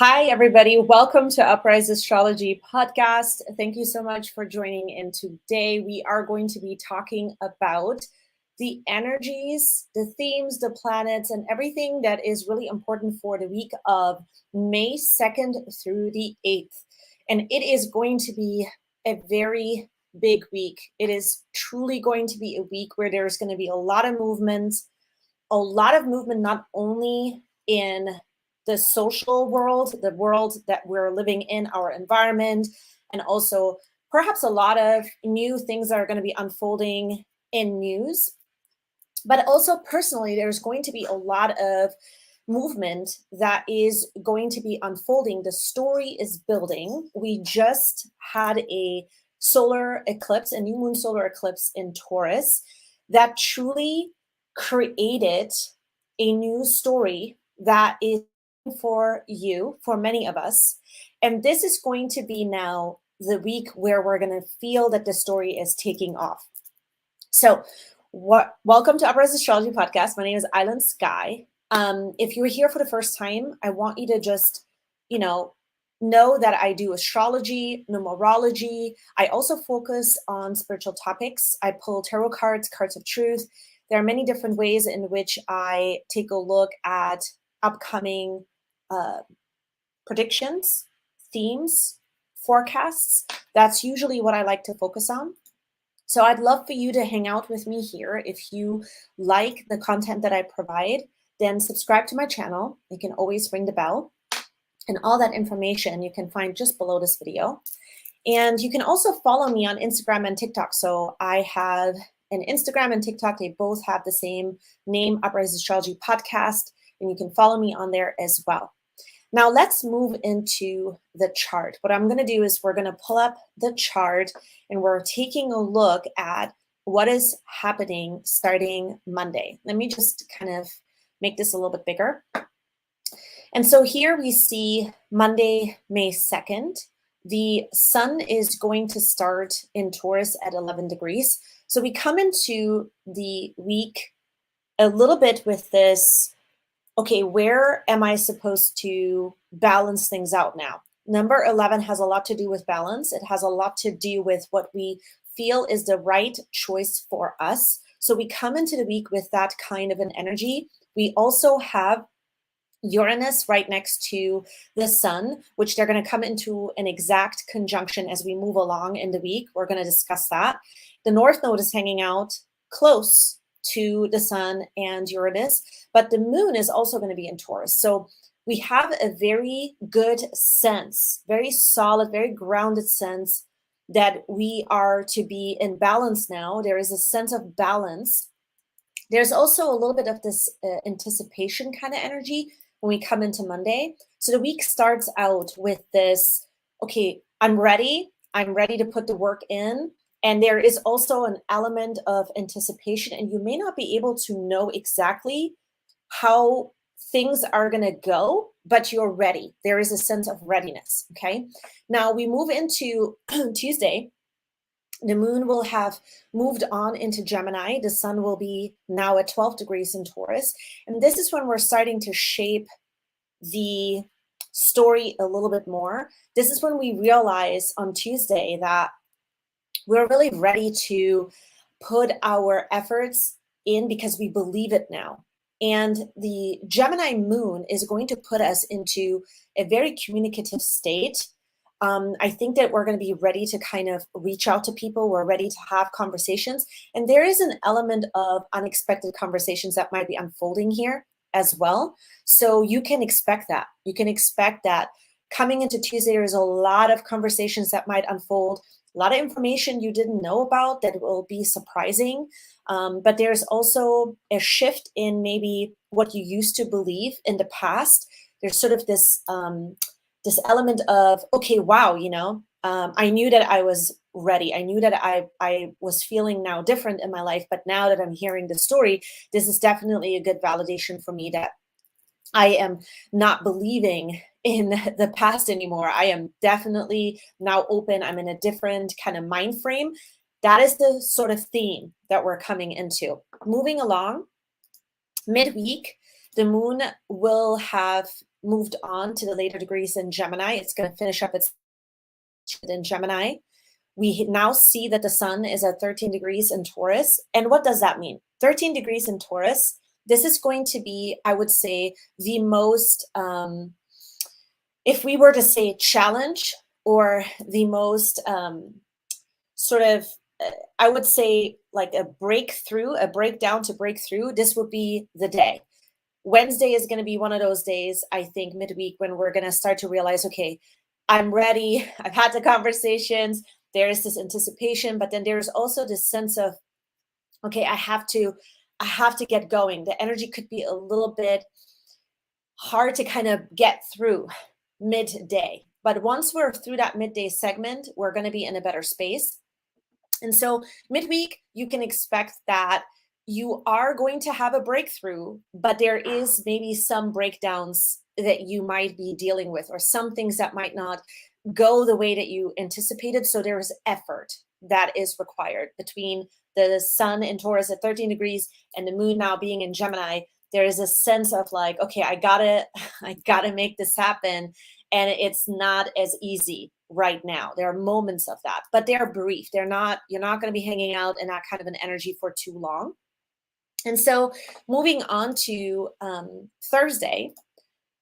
Hi, everybody. Welcome to Uprise Astrology Podcast. Thank you so much for joining in today. We are going to be talking about the energies, the themes, the planets, and everything that is really important for the week of May 2nd through the 8th. And it is going to be a very big week. It is truly going to be a week where there's going to be a lot of movement, not only in the social world, the world that we're living in, our environment, and also perhaps a lot of new things that are going to be unfolding in news. But also personally, there's going to be a lot of movement that is going to be unfolding. The story is building. We just had a solar eclipse, a new moon solar eclipse in Taurus that truly created a new story that is for you, for many of us. And this is going to be now the week where we're going to feel that the story is taking off. So welcome to Uprise Astrology Podcast. My name is Aylin Sky. If you're here for the first time, I want you to just, know that I do astrology, numerology. I also focus on spiritual topics. I pull tarot cards, cards of truth. There are many different ways in which I take a look at upcoming predictions, themes, forecasts. That's usually what I like to focus on. So I'd love for you to hang out with me here. If you like the content that I provide, then subscribe to my channel. You can always ring the bell. And all that information you can find just below this video. And you can also follow me on Instagram and TikTok. So I have an Instagram and TikTok. They both have the same name, Uprise Astrology Podcast. And you can follow me on there as well. Now let's move into the chart. What I'm going to do is we're going to pull up the chart and we're taking a look at what is happening starting Monday. Let me just kind of make this a little bit bigger. And so here we see Monday, May 2nd. The sun is going to start in Taurus at 11 degrees. So we come into the week a little bit with this, okay, where am I supposed to balance things out now? Number 11 has a lot to do with balance. It has a lot to do with what we feel is the right choice for us. So we come into the week with that kind of an energy. We also have Uranus right next to the sun, which they're going to come into an exact conjunction as we move along in the week. We're going to discuss that. The North Node is hanging out close to the sun and Uranus, but the moon is also going to be in Taurus. So we have a very good sense, very solid, very grounded sense that we are to be in balance now. There is a sense of balance. There's also a little bit of this anticipation kind of energy when we come into Monday. So the week starts out with this, okay, I'm ready to put the work in. And there is also an element of anticipation, and you may not be able to know exactly how things are going to go, but you're ready. There is a sense of readiness, okay? Now we move into Tuesday. The moon will have moved on into Gemini. The sun will be now at 12 degrees in Taurus. And this is when we're starting to shape the story a little bit more. This is when we realize on Tuesday that we're really ready to put our efforts in because we believe it now. And the Gemini moon is going to put us into a very communicative state. I think that we're going to be ready to kind of reach out to people. We're ready to have conversations. And there is an element of unexpected conversations that might be unfolding here as well. So you can expect that. You can expect that coming into Tuesday, there's a lot of conversations that might unfold, a lot of information you didn't know about that will be surprising. But there's also a shift in maybe what you used to believe in the past. There's sort of this element of, okay, wow, I knew that I was ready. I knew that I was feeling now different in my life, but now that I'm hearing the story, this is definitely a good validation for me that I am not believing in the past anymore. I am definitely now open. I'm in a different kind of mind frame. That is the sort of theme that we're coming into. Moving along, midweek, the moon will have moved on to the later degrees in Gemini. It's going to finish up its in Gemini. We now see that the sun is at 13 degrees in Taurus. And what does that mean? 13 degrees in Taurus. This is going to be, I would say, the most, if we were to say challenge, or the most sort of, I would say like a breakthrough, a breakdown to breakthrough, this would be the day. Wednesday is going to be one of those days, I think, midweek, when we're going to start to realize, okay, I'm ready. I've had the conversations. There is this anticipation, but then there's also this sense of, okay, I have to get going. The energy could be a little bit hard to kind of get through midday. But once we're through that midday segment, we're going to be in a better space. And so midweek, you can expect that you are going to have a breakthrough, but there is maybe some breakdowns that you might be dealing with, or some things that might not go the way that you anticipated. So there's effort that is required between the sun in Taurus at 13 degrees and the moon now being in Gemini. There is a sense of like, okay, I gotta make this happen. And it's not as easy right now. There are moments of that, but they're brief. You're not going to be hanging out in that kind of an energy for too long. And so moving on to Thursday,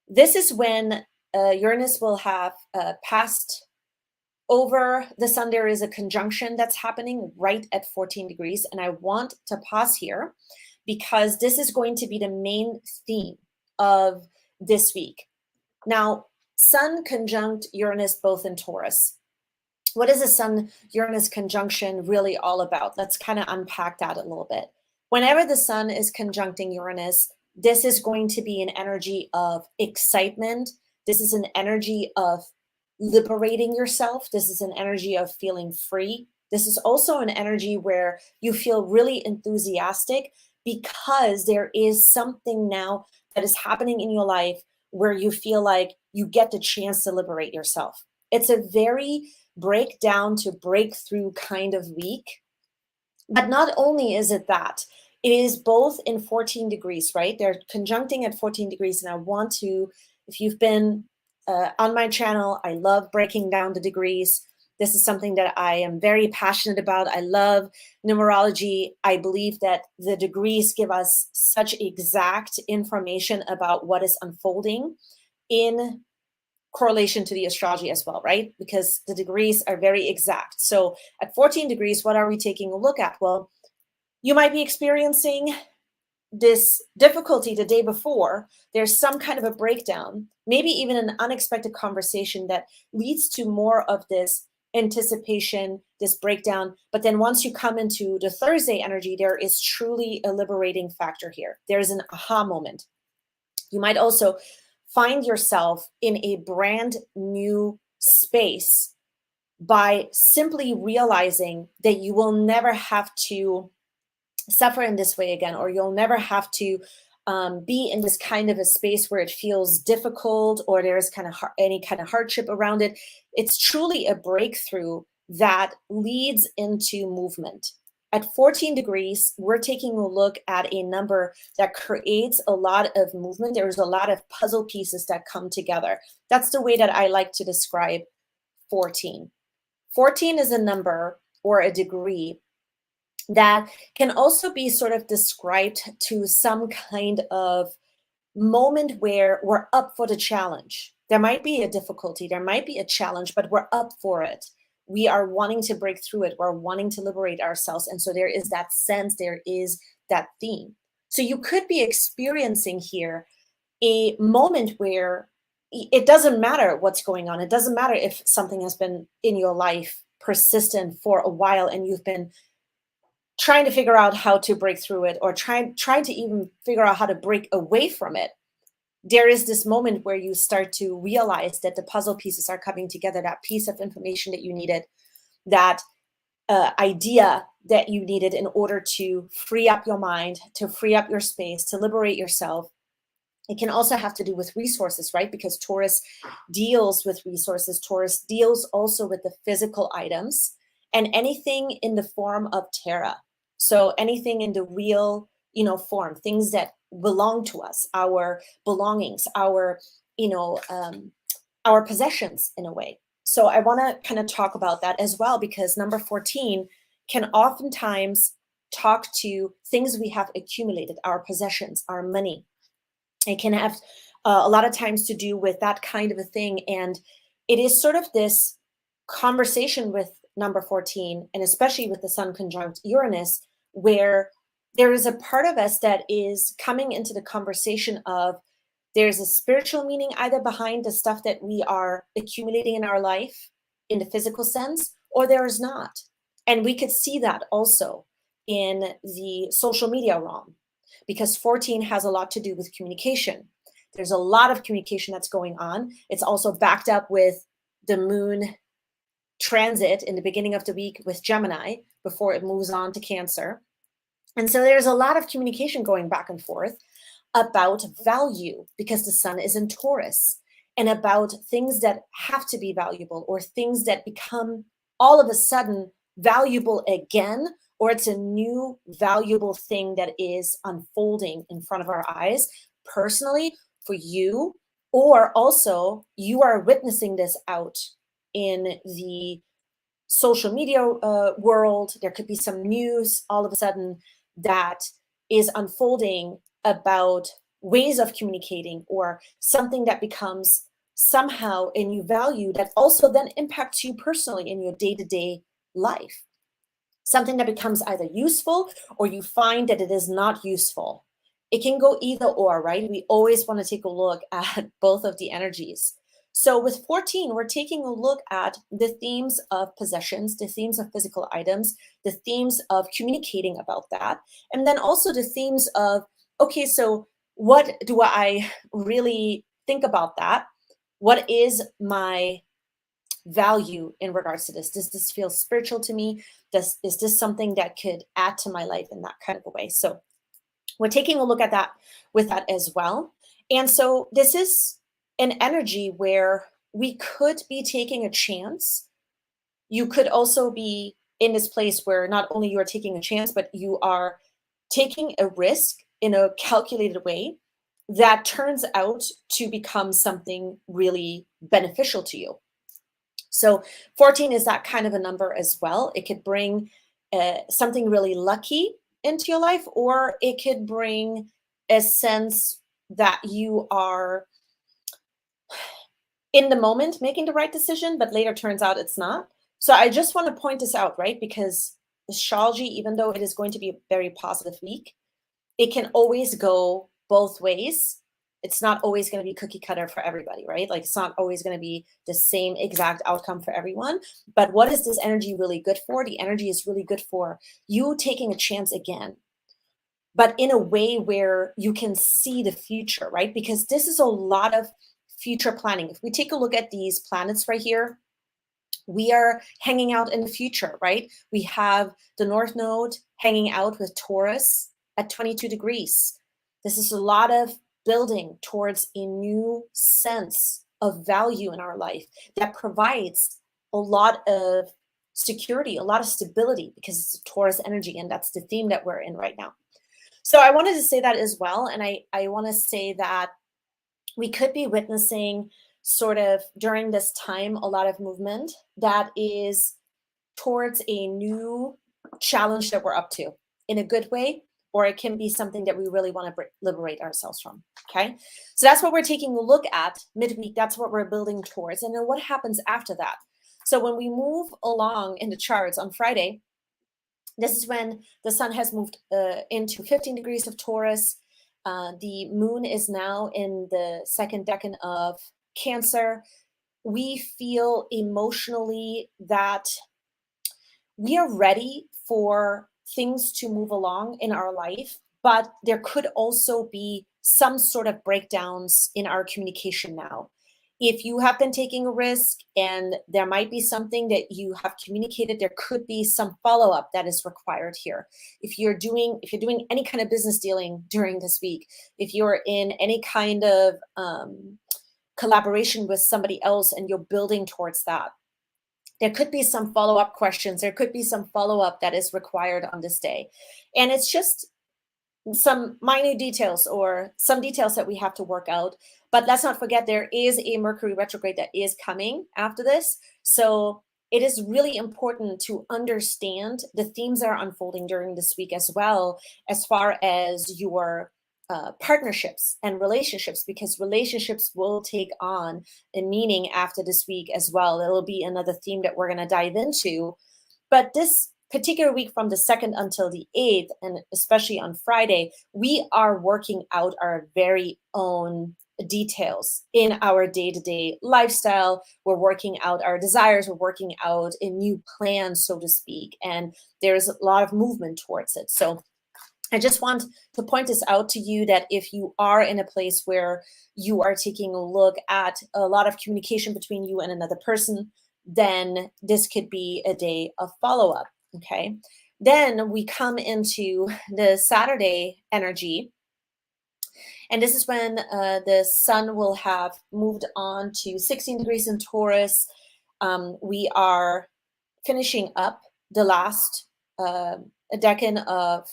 this is when Uranus will have passed over the sun. There is a conjunction that's happening right at 14 degrees. And I want to pause here because this is going to be the main theme of this week. Now, Sun conjunct Uranus both in Taurus. What is a Sun-Uranus conjunction really all about? Let's kind of unpack that a little bit. Whenever the sun is conjuncting Uranus, this is going to be an energy of excitement. This is an energy of liberating yourself. This is an energy of feeling free. This is also an energy where you feel really enthusiastic because there is something now that is happening in your life where you feel like you get the chance to liberate yourself. It's a very breakdown to breakthrough kind of week. But not only is it that, it is both in 14 degrees, right? They're conjuncting at 14 degrees. And I want to, if you've been on my channel, I love breaking down the degrees. This is something that I am very passionate about. I love numerology. I believe that the degrees give us such exact information about what is unfolding in correlation to the astrology as well, right? Because the degrees are very exact. So at 14 degrees, what are we taking a look at? Well, you might be experiencing this difficulty the day before. There's some kind of a breakdown, maybe even an unexpected conversation that leads to more of this anticipation, this breakdown. But then once you come into the Thursday energy, there is truly a liberating factor here. There is an aha moment. You might also find yourself in a brand new space by simply realizing that you will never have to suffer in this way again, or you'll never have to be in this kind of a space where it feels difficult or there's kind of any kind of hardship around it. It's truly a breakthrough that leads into movement. At 14 degrees, we're taking a look at a number that creates a lot of movement. There's a lot of puzzle pieces that come together. That's the way that I like to describe 14. 14 is a number or a degree that can also be sort of described to some kind of moment where we're up for the challenge. There might be a difficulty, there might be a challenge, but we're up for it. We are wanting to break through it. We're wanting to liberate ourselves. And so there is that sense, there is that theme. So you could be experiencing here a moment where it doesn't matter what's going on. It doesn't matter if something has been in your life persistent for a while and you've been trying to figure out how to break through it, or trying to even figure out how to break away from it. There is this moment where you start to realize that the puzzle pieces are coming together, that piece of information that you needed, that idea that you needed in order to free up your mind, to free up your space, to liberate yourself. It can also have to do with resources, right? Because Taurus deals with resources. Taurus deals also with the physical items and anything in the form of terra. So anything in the real, form, things that belong to us, our belongings, our possessions in a way. So I want to kind of talk about that as well, because number 14 can oftentimes talk to things we have accumulated, our possessions, our money. It can have a lot of times to do with that kind of a thing. And it is sort of this conversation with number 14, and especially with the Sun conjunct Uranus, where there is a part of us that is coming into the conversation of there's a spiritual meaning either behind the stuff that we are accumulating in our life in the physical sense, or there is not. And we could see that also in the social media realm, because 14 has a lot to do with communication. There's a lot of communication that's going on. It's also backed up with the moon transit in the beginning of the week with Gemini before it moves on to Cancer. And so there's a lot of communication going back and forth about value, because the sun is in Taurus, and about things that have to be valuable, or things that become all of a sudden valuable again, or it's a new valuable thing that is unfolding in front of our eyes personally for you, or also you are witnessing this out in the social media world. There could be some news all of a sudden that is unfolding about ways of communicating, or something that becomes somehow a new value that also then impacts you personally in your day-to-day life. Something that becomes either useful, or you find that it is not useful. It can go either or, right? We always want to take a look at both of the energies. So with 14, we're taking a look at the themes of possessions, the themes of physical items, the themes of communicating about that, and then also the themes of, okay, so what do I really think about that? What is my value in regards to this? Does this feel spiritual to me? Is this something that could add to my life in that kind of a way? So we're taking a look at that with that as well. And so this is an energy where we could be taking a chance. You could also be in this place where not only you are taking a chance, but you are taking a risk in a calculated way that turns out to become something really beneficial to you. So 14 is that kind of a number as well. It could bring something really lucky into your life, or it could bring a sense that you are in the moment making the right decision, but later turns out it's not. So I just want to point this out, right? Because astrology, even though it is going to be a very positive week, it can always go both ways. It's not always going to be cookie cutter for everybody, right? Like, it's not always going to be the same exact outcome for everyone. But what is this energy really good for? The energy is really good for you taking a chance again, but in a way where you can see the future, right? Because this is a lot of future planning. If we take a look at these planets right here, we are hanging out in the future, right? We have the North Node hanging out with Taurus at 22 degrees. This is a lot of building towards a new sense of value in our life that provides a lot of security, a lot of stability, because it's a Taurus energy, and that's the theme that we're in right now. So I wanted to say that as well. And I want to say that we could be witnessing sort of during this time a lot of movement that is towards a new challenge that we're up to in a good way, or it can be something that we really want to liberate ourselves from. Okay, so that's what we're taking a look at midweek. That's what we're building towards. And then what happens after that? So when we move along in the charts on Friday, this is when the sun has moved into 15 degrees of Taurus. The moon is now in the second decan of Cancer. We feel emotionally that we are ready for things to move along in our life, but there could also be some sort of breakdowns in our communication now. If you have been taking a risk and there might be something that you have communicated, there could be some follow-up that is required here. If you're doing any kind of business dealing during this week, if you're in any kind of collaboration with somebody else and you're building towards that, there could be some follow-up questions. There could be some follow-up that is required on this day. And it's just some minor details or some details that we have to work out. But let's not forget there is a Mercury retrograde that is coming after this. So it is really important to understand the themes that are unfolding during this week as well, as far as your partnerships and relationships, because relationships will take on a meaning after this week as well. It'll be another theme that we're going to dive into. But this particular week from the 2nd until the 8th, and especially on Friday, we are working out our very own details in our day-to-day lifestyle. We're working out our desires. We're working out a new plan, so to speak. And there's a lot of movement towards it. So I just want to point this out to you that if you are in a place where you are taking a look at a lot of communication between you and another person, then this could be a day of follow-up, okay? Then we come into the Saturday energy, and this is when the sun will have moved on to 16 degrees in Taurus. We are finishing up the last decan of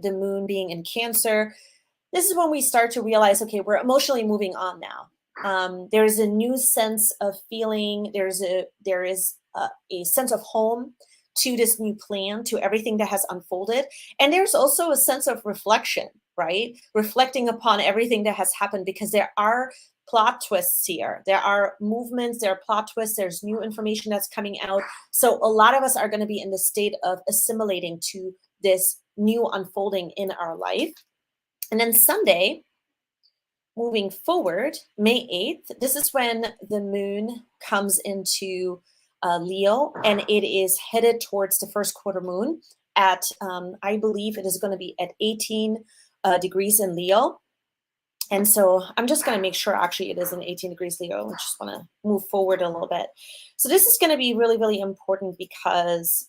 the moon being in Cancer. This is when we start to realize, okay, we're emotionally moving on now. There is a new sense of feeling. There is a sense of home to this new plan, to everything that has unfolded. And there's also a sense of reflection, right? Reflecting upon everything that has happened, because there are plot twists here. There are movements, there are plot twists, there's new information that's coming out. So a lot of us are going to be in the state of assimilating to this new unfolding in our life. And then Sunday, moving forward, May 8th, this is when the moon comes into Leo, and it is headed towards the first quarter moon at, I believe it is going to be at 18 degrees in Leo. And so I'm just going to make sure actually it is in 18 degrees Leo. I just want to move forward a little bit. So this is going to be really, really important, because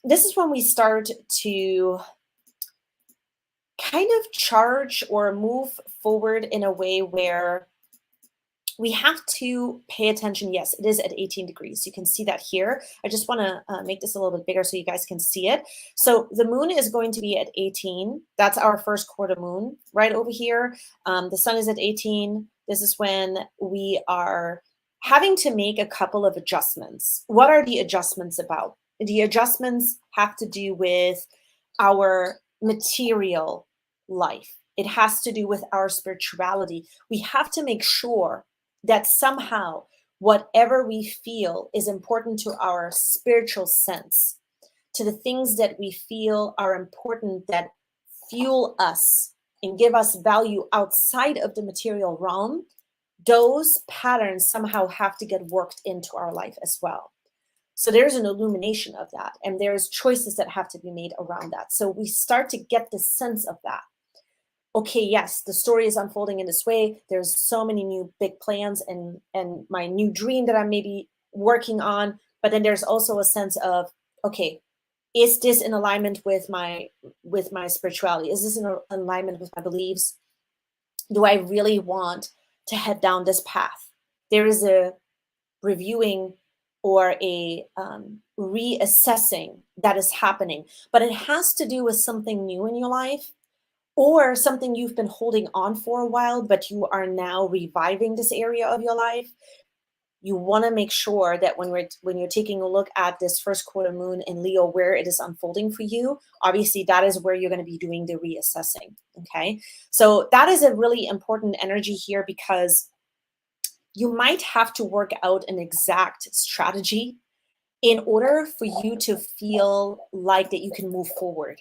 this is when we start to kind of charge or move forward in a way where we have to pay attention. Yes, it is at 18 degrees. You can see that here. I just want to make this a little bit bigger so you guys can see it. So the moon is going to be at 18. That's our first quarter moon right over here. The sun is at 18. This is when we are having to make a couple of adjustments. What are the adjustments about? The adjustments have to do with our material life. It has to do with our spirituality. We have to make sure that somehow whatever we feel is important to our spiritual sense, to the things that we feel are important, that fuel us and give us value outside of the material realm. Those patterns somehow have to get worked into our life as well. So there's an illumination of that, and there's choices that have to be made around that. So we start to get the sense of that. Okay, yes, the story is unfolding in this way. There's so many new big plans and my new dream that I'm maybe working on. But then there's also a sense of, okay, is this in alignment with my spirituality? Is this in alignment with my beliefs? Do I really want to head down this path? There is a reviewing or a reassessing that is happening, but it has to do with something new in your life, or something you've been holding on for a while, but you are now reviving this area of your life. you want to make sure that when you're taking a look at this first quarter moon in Leo, where it is unfolding for you, obviously that is where you're going to be doing the reassessing. Okay, so that is a really important energy here, because you might have to work out an exact strategy in order for you to feel like that you can move forward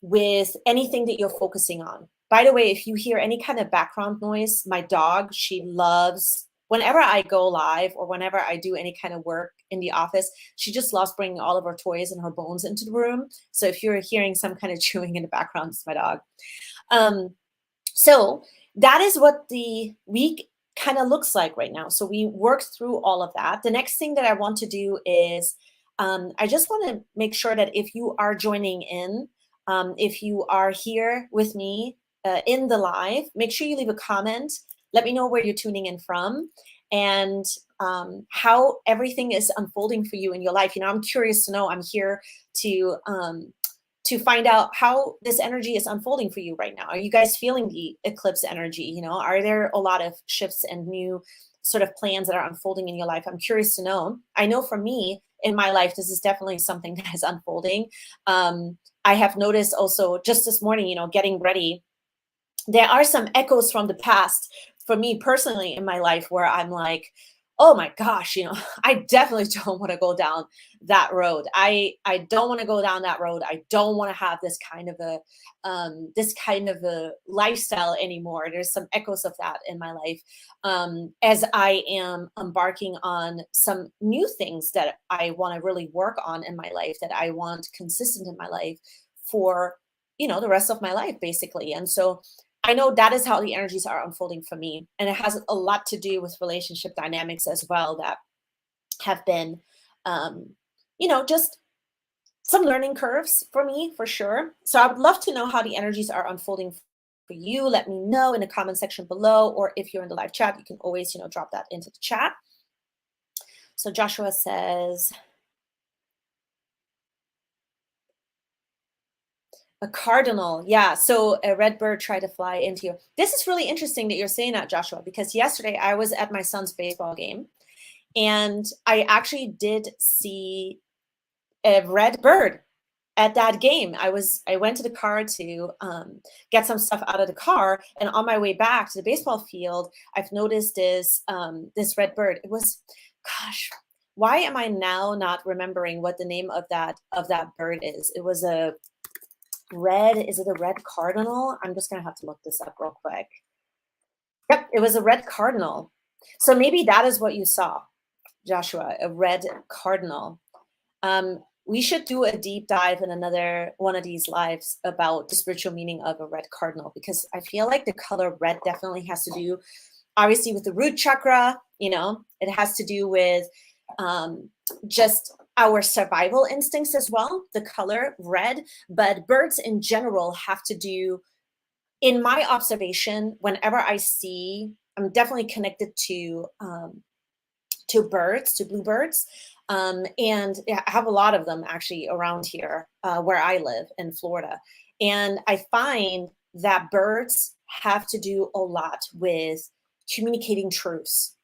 with anything that you're focusing on. By the way, if you hear any kind of background noise, my dog, she loves, whenever I go live or whenever I do any kind of work in the office, she just loves bringing all of her toys and her bones into the room. So if you're hearing some kind of chewing in the background, it's my dog. So that is what the week kind of looks like right now. So we worked through all of that. The next thing that I want to do is I just want to make sure that if you are joining in, if you are here with me in the live, make sure you leave a comment. Let me know where you're tuning in from and how everything is unfolding for you in your life. You know, I'm curious to know. I'm here to find out how this energy is unfolding for you right now. Are you guys feeling the eclipse energy? You know, are there a lot of shifts and new sort of plans that are unfolding in your life? I'm curious to know. I know for me, in my life, this is definitely something that is unfolding. I have noticed also just this morning, you know, getting ready, there are some echoes from the past for me personally in my life where I'm like, oh my gosh, you know, I definitely don't want to go down that road. I don't want to go down that road. I don't want to have this kind of a lifestyle anymore. There's some echoes of that in my life as I am embarking on some new things that I want to really work on in my life, that I want consistent in my life for, you know, the rest of my life, basically. And so I know that is how the energies are unfolding for me. And it has a lot to do with relationship dynamics as well that have been, you know, just some learning curves for me, for sure. So I would love to know how the energies are unfolding for you. Let me know in the comment section below, or if you're in the live chat, you can always, you know, drop that into the chat. So Joshua says, a cardinal, yeah. So a red bird tried to fly into you. This is really interesting that you're saying that, Joshua, because yesterday I was at my son's baseball game and I actually did see a red bird at that game. I went to the car to get some stuff out of the car, and on my way back to the baseball field, I've noticed this red bird. It was, gosh, why am I now not remembering what the name of that bird is? It was a red, is it a red cardinal? I'm just gonna have to look this up real quick. Yep, it was a red cardinal. So maybe that is what you saw, Joshua, a red cardinal. We should do a deep dive in another one of these lives about the spiritual meaning of a red cardinal, because I feel like the color red definitely has to do, obviously, with the root chakra. You know, it has to do with just our survival instincts as well, the color red. But birds in general have to do, in my observation, whenever I see, I'm definitely connected to birds, to bluebirds. And I have a lot of them actually around here where I live in Florida. And I find that birds have to do a lot with communicating truths,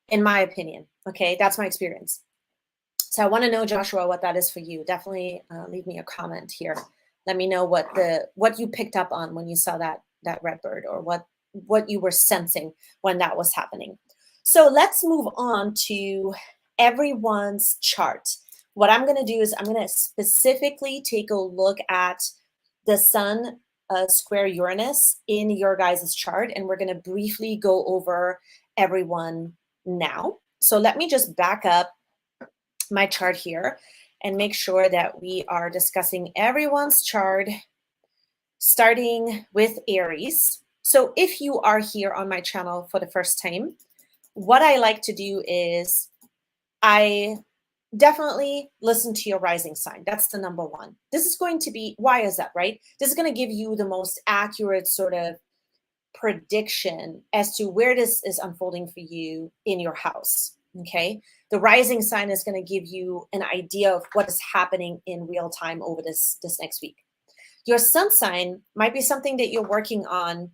in my opinion. Okay, that's my experience. So I want to know, Joshua, what that is for you. Definitely leave me a comment here. Let me know what you picked up on when you saw that red bird, or what you were sensing when that was happening. So let's move on to everyone's chart. What I'm going to do is I'm going to specifically take a look at the Sun square Uranus in your guys' chart, and we're going to briefly go over everyone now. So let me just back up my chart here and make sure that we are discussing everyone's chart, starting with Aries. So if you are here on my channel for the first time, what I like to do is I definitely listen to your rising sign. That's the number one. This is going to be, why is that, right? This is going to give you the most accurate sort of prediction as to where this is unfolding for you in your house. Okay, the rising sign is going to give you an idea of what is happening in real time over this next week. Your sun sign might be something that you're working on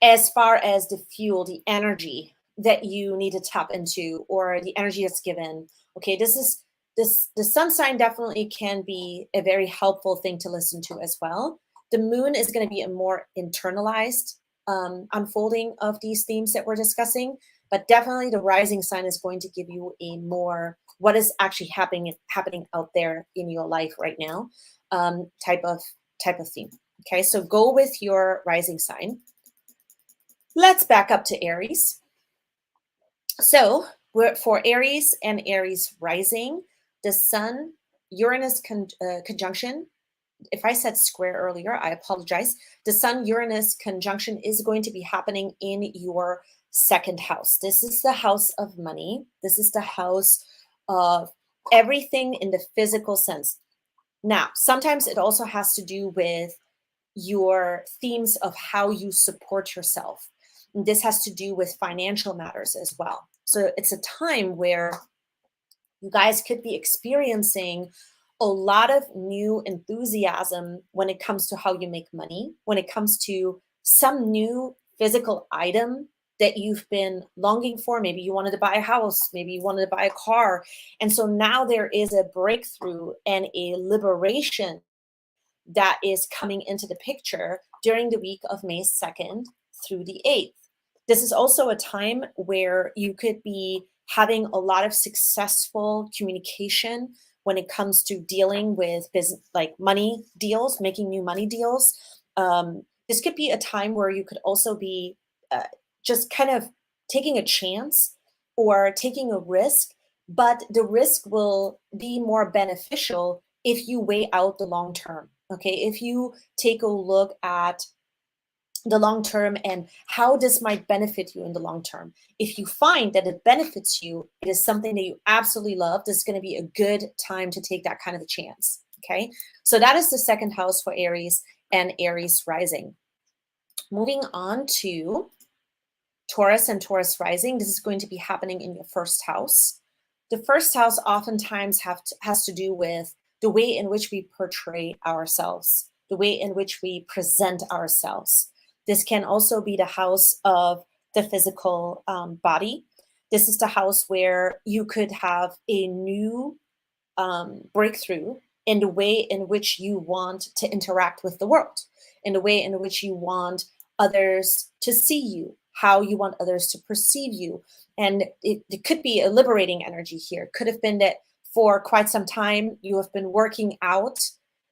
as far as the fuel, the energy that you need to tap into, or the energy that's given. Okay, the sun sign definitely can be a very helpful thing to listen to as well. The moon is going to be a more internalized unfolding of these themes that we're discussing, but definitely the rising sign is going to give you a more what is actually happening out there in your life right now type of theme. Okay, so go with your rising sign. Let's back up to Aries. So for Aries and Aries rising, the Sun Uranus conjunction. If I said square earlier, I apologize. The Sun Uranus conjunction is going to be happening in your second house. This is the house of money. This is the house of everything in the physical sense. Now, sometimes it also has to do with your themes of how you support yourself. And this has to do with financial matters as well. So it's a time where you guys could be experiencing a lot of new enthusiasm when it comes to how you make money, when it comes to some new physical item that you've been longing for. Maybe you wanted to buy a house, maybe you wanted to buy a car. And so now there is a breakthrough and a liberation that is coming into the picture during the week of May 2nd through the 8th. This is also a time where you could be having a lot of successful communication when it comes to dealing with business, like money deals, making new money deals. This could be a time where you could also be just kind of taking a chance or taking a risk, but the risk will be more beneficial if you weigh out the long term. Okay, if you take a look at the long term and how this might benefit you in the long term. If you find that it benefits you, it is something that you absolutely love, this is going to be a good time to take that kind of a chance. Okay, so that is the second house for Aries and Aries rising. Moving on to Taurus and Taurus rising, this is going to be happening in your first house. The first house oftentimes has to do with the way in which we portray ourselves, the way in which we present ourselves. This can also be the house of the physical body. This is the house where you could have a new breakthrough in the way in which you want to interact with the world, in the way in which you want others to see you, how you want others to perceive you. And it could be a liberating energy here. It could have been that for quite some time you have been working out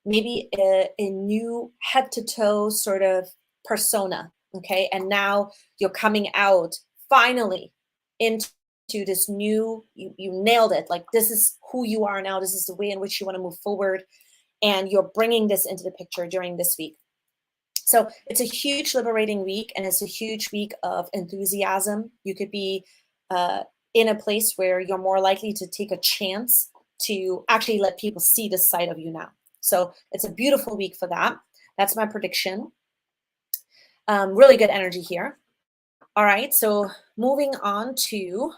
maybe a new head to toe sort of persona, okay? And now you're coming out finally into this new, you nailed it. Like, this is who you are now. This is the way in which you want to move forward. And you're bringing this into the picture during this week. So it's a huge liberating week, and it's a huge week of enthusiasm. You could be in a place where you're more likely to take a chance to actually let people see this side of you now. So it's a beautiful week for that. That's my prediction. Really good energy here. All right, so moving on to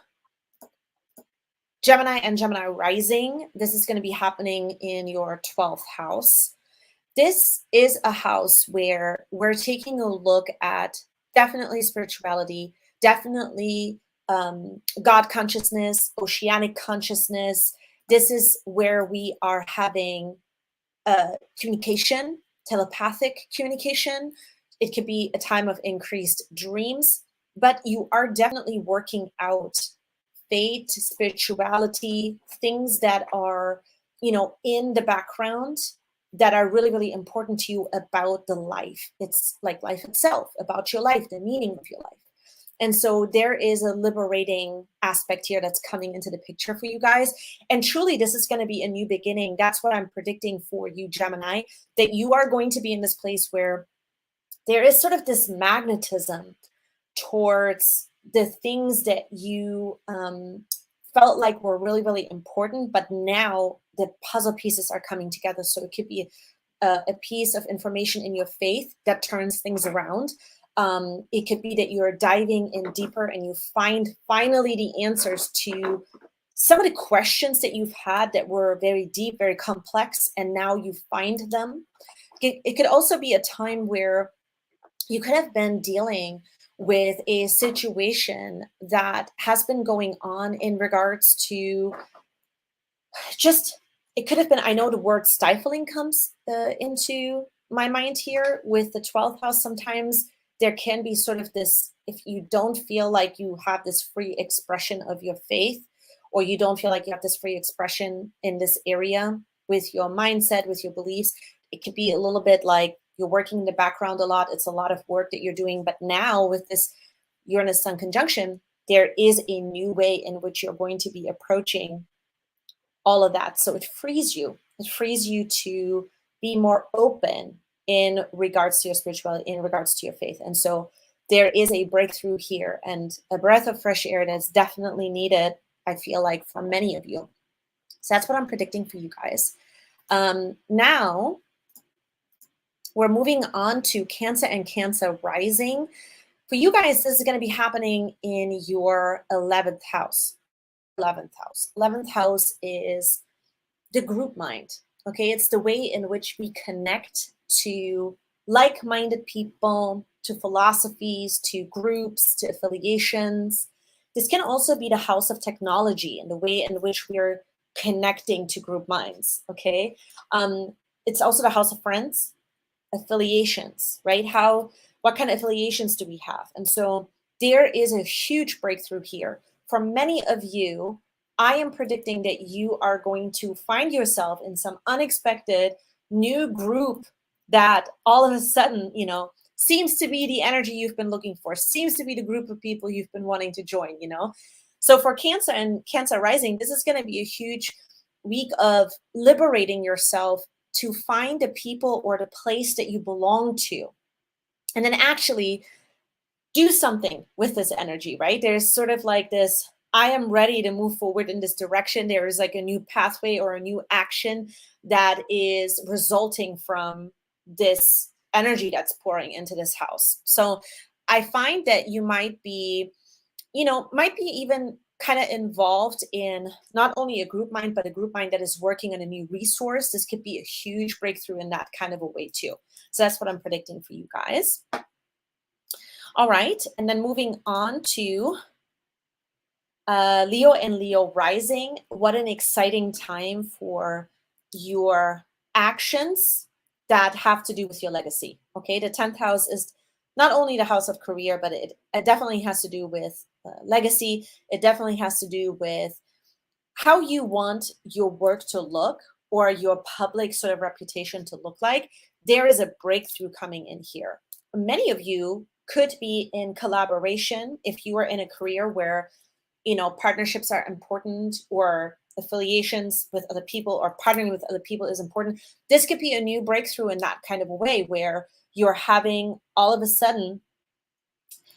Gemini and Gemini rising. This is going to be happening in your 12th house. This is a house where we're taking a look at definitely spirituality, definitely God consciousness, oceanic consciousness. This is where we are having communication, telepathic communication. It could be a time of increased dreams, but you are definitely working out fate, spirituality, things that are, in the background that are really, really important to you about the life. It's like life itself, about your life, the meaning of your life. And so there is a liberating aspect here that's coming into the picture for you guys. And truly, this is going to be a new beginning. That's what I'm predicting for you, Gemini, that you are going to be in this place where there is sort of this magnetism towards the things that you felt like were really, really important, but now the puzzle pieces are coming together. So it could be a piece of information in your faith that turns things around. It could be that you're diving in deeper and you find finally the answers to some of the questions that you've had that were very deep, very complex, and now you find them. It could also be a time where you could have been dealing with a situation that has been going on in regards to just, it could have been, I know the word stifling comes into my mind here with the 12th house. Sometimes there can be sort of this, if you don't feel like you have this free expression of your faith, or you don't feel like you have this free expression in this area with your mindset, with your beliefs, it could be a little bit like you're working in the background a lot. It's a lot of work that you're doing. But now with this Uranus Sun conjunction, there is a new way in which you're going to be approaching all of that. So it frees you. It frees you to be more open in regards to your spirituality, in regards to your faith. And so there is a breakthrough here and a breath of fresh air that's definitely needed, I feel like, for many of you. So that's what I'm predicting for you guys. Now, we're moving on to Cancer and Cancer rising. For you guys, this is going to be happening in your 11th house. 11th house. 11th house is the group mind. Okay, it's the way in which we connect to like-minded people, to philosophies, to groups, to affiliations. This can also be the house of technology and the way in which we're connecting to group minds. Okay, it's also the house of friends, affiliations, right? What kind of affiliations do we have? And so there is a huge breakthrough here. For many of you, I am predicting that you are going to find yourself in some unexpected new group that all of a sudden, seems to be the energy you've been looking for, seems to be the group of people you've been wanting to join, So for Cancer and Cancer rising, this is going to be a huge week of liberating yourself to find the people or the place that you belong to, and then actually do something with this energy, right? There's sort of like this, I am ready to move forward in this direction. There is like a new pathway or a new action that is resulting from this energy that's pouring into this house. So I find that you might be even kind of involved in not only a group mind, but a group mind that is working on a new resource. This could be a huge breakthrough in that kind of a way too. So that's what I'm predicting for you guys. All right, and then moving on to Leo and Leo rising. What an exciting time for your actions that have to do with your legacy. Okay, the 10th house is not only the house of career, but it definitely has to do with legacy. It definitely has to do with how you want your work to look or your public sort of reputation to look like. There is a breakthrough coming in here. Many of you could be in collaboration if you are in a career where partnerships are important, or affiliations with other people or partnering with other people is important. This could be a new breakthrough in that kind of a way where you're having all of a sudden,